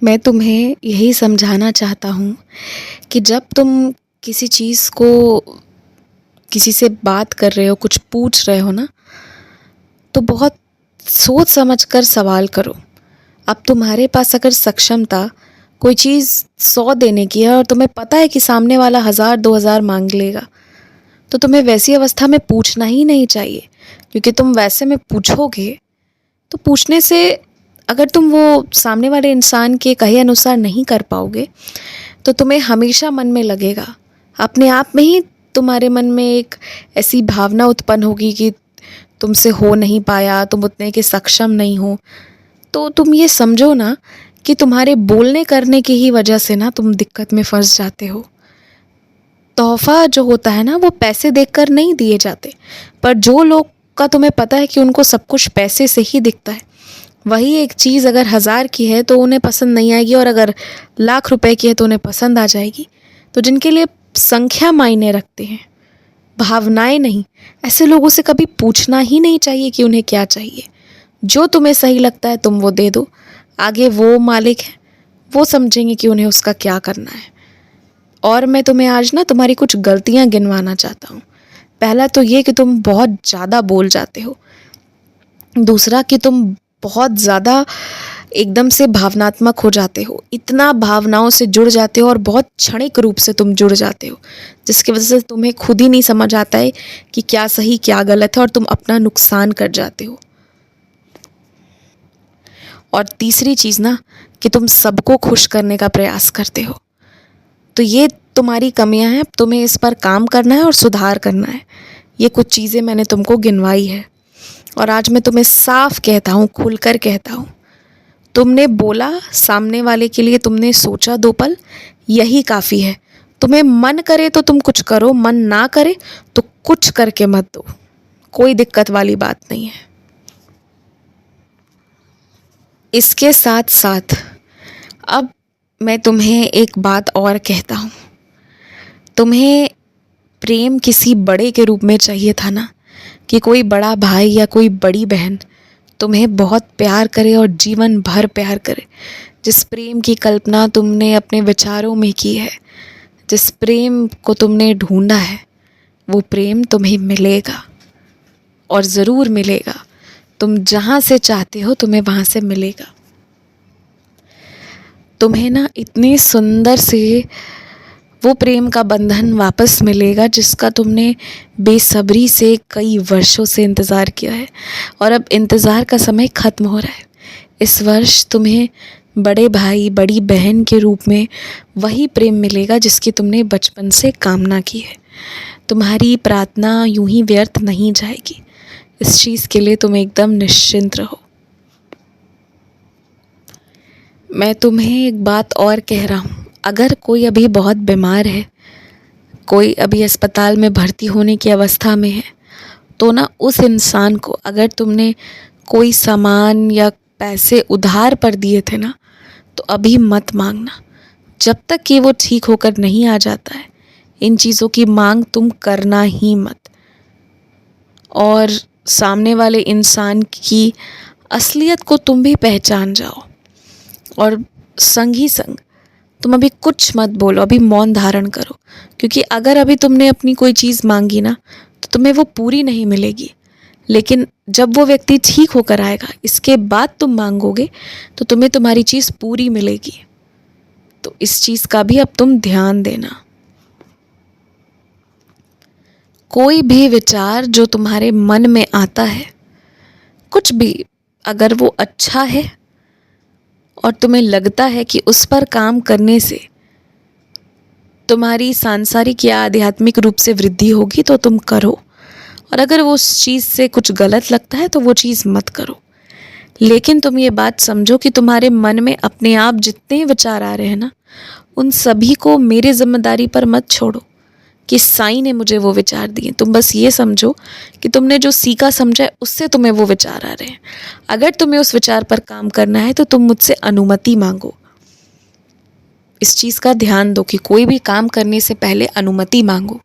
मैं तुम्हें यही समझाना चाहता हूँ कि जब तुम किसी चीज़ को किसी से बात कर रहे हो, कुछ पूछ रहे हो ना, तो बहुत सोच समझ कर सवाल करो। अब तुम्हारे पास अगर सक्षमता कोई चीज़ 100 देने की है और तुम्हें पता है कि सामने वाला 1000 2000 मांग लेगा, तो तुम्हें वैसी अवस्था में पूछना ही नहीं चाहिए, क्योंकि तुम वैसे में पूछोगे तो पूछने से अगर तुम वो सामने वाले इंसान के कहे अनुसार नहीं कर पाओगे तो तुम्हें हमेशा मन में लगेगा, अपने आप में ही तुम्हारे मन में एक ऐसी भावना उत्पन्न होगी कि तुमसे हो नहीं पाया, तुम उतने के सक्षम नहीं हो। तो तुम ये समझो ना कि तुम्हारे बोलने करने की ही वजह से ना तुम दिक्कत में फंस जाते हो। तोहफ़ा जो होता है ना, वो पैसे देकर नहीं दिए जाते, पर जो लोग का तुम्हें पता है कि उनको सब कुछ पैसे से ही दिखता है, वही एक चीज़ अगर 1000 की है तो उन्हें पसंद नहीं आएगी, और अगर लाख रुपए की है तो उन्हें पसंद आ जाएगी। तो जिनके लिए संख्या मायने रखते हैं, भावनाएं नहीं, ऐसे लोगों से कभी पूछना ही नहीं चाहिए कि उन्हें क्या चाहिए। जो तुम्हें सही लगता है तुम वो दे दो, आगे वो मालिक है, वो समझेंगे कि उन्हें उसका क्या करना है। और मैं तुम्हें आज ना तुम्हारी कुछ गलतियां गिनवाना चाहता हूँ। पहला तो ये कि तुम बहुत ज़्यादा बोल जाते हो। दूसरा कि तुम बहुत ज़्यादा एकदम से भावनात्मक हो जाते हो, इतना भावनाओं से जुड़ जाते हो और बहुत क्षणिक रूप से तुम जुड़ जाते हो, जिसकी वजह से तुम्हें खुद ही नहीं समझ आता है कि क्या सही क्या गलत है, और तुम अपना नुकसान कर जाते हो। और तीसरी चीज़ ना, कि तुम सबको खुश करने का प्रयास करते हो। तो ये तुम्हारी कमियां हैं, तुम्हें इस पर काम करना है और सुधार करना है। ये कुछ चीज़ें मैंने तुमको गिनवाई है, और आज मैं तुम्हें साफ कहता हूँ, खुलकर कहता हूँ, तुमने बोला, सामने वाले के लिए तुमने सोचा 2 पल, यही काफ़ी है। तुम्हें मन करे तो तुम कुछ करो, मन ना करे तो कुछ करके मत दो, कोई दिक्कत वाली बात नहीं है। इसके साथ साथ अब मैं तुम्हें एक बात और कहता हूँ। तुम्हें प्रेम किसी बड़े के रूप में चाहिए था ना, कि कोई बड़ा भाई या कोई बड़ी बहन तुम्हें बहुत प्यार करे और जीवन भर प्यार करे। जिस प्रेम की कल्पना तुमने अपने विचारों में की है, जिस प्रेम को तुमने ढूंढा है, वो प्रेम तुम्हें मिलेगा, और ज़रूर मिलेगा। तुम जहाँ से चाहते हो तुम्हें वहाँ से मिलेगा। तुम्हें ना इतने सुंदर से वो प्रेम का बंधन वापस मिलेगा जिसका तुमने बेसब्री से कई वर्षों से इंतज़ार किया है, और अब इंतज़ार का समय ख़त्म हो रहा है। इस वर्ष तुम्हें बड़े भाई बड़ी बहन के रूप में वही प्रेम मिलेगा जिसकी तुमने बचपन से कामना की है। तुम्हारी प्रार्थना यूं ही व्यर्थ नहीं जाएगी, इस चीज़ के लिए तुम एकदम निश्चिंत रहो। मैं तुम्हें एक बात और कह रहा हूँ, अगर कोई अभी बहुत बीमार है, कोई अभी अस्पताल में भर्ती होने की अवस्था में है, तो ना उस इंसान को अगर तुमने कोई सामान या पैसे उधार पर दिए थे ना, तो अभी मत मांगना। जब तक कि वो ठीक होकर नहीं आ जाता है, इन चीज़ों की मांग तुम करना ही मत। और सामने वाले इंसान की असलियत को तुम भी पहचान जाओ, और संग ही संग तुम अभी कुछ मत बोलो, अभी मौन धारण करो, क्योंकि अगर अभी तुमने अपनी कोई चीज़ मांगी ना, तो तुम्हें वो पूरी नहीं मिलेगी। लेकिन जब वो व्यक्ति ठीक होकर आएगा, इसके बाद तुम मांगोगे, तो तुम्हें तुम्हारी चीज़ पूरी मिलेगी। तो इस चीज़ का भी अब तुम ध्यान देना। कोई भी विचार जो तुम्हारे मन में आता है, कुछ भी, अगर वो अच्छा है और तुम्हें लगता है कि उस पर काम करने से तुम्हारी सांसारिक या आध्यात्मिक रूप से वृद्धि होगी, तो तुम करो। और अगर वो उस चीज़ से कुछ गलत लगता है तो वो चीज़ मत करो। लेकिन तुम ये बात समझो कि तुम्हारे मन में अपने आप जितने विचार आ रहे हैं ना, उन सभी को मेरी जिम्मेदारी पर मत छोड़ो कि साईं ने मुझे वो विचार दिए। तुम बस ये समझो कि तुमने जो सीखा समझा है उससे तुम्हें वो विचार आ रहे हैं। अगर तुम्हें उस विचार पर काम करना है तो तुम मुझसे अनुमति मांगो। इस चीज़ का ध्यान दो कि कोई भी काम करने से पहले अनुमति मांगो।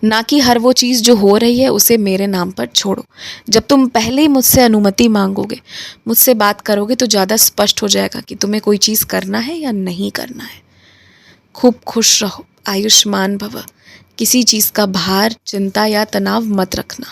ना कि हर वो चीज़ जो हो रही है उसे मेरे नाम पर छोड़ो। जब तुम पहले ही मुझसे अनुमति मांगोगे, मुझसे बात करोगे, तो ज़्यादा स्पष्ट हो जाएगा कि तुम्हें कोई चीज़ करना है या नहीं करना है। खूब खुश रहो, आयुष्मान भव। किसी चीज़ का भार, चिंता या तनाव मत रखना।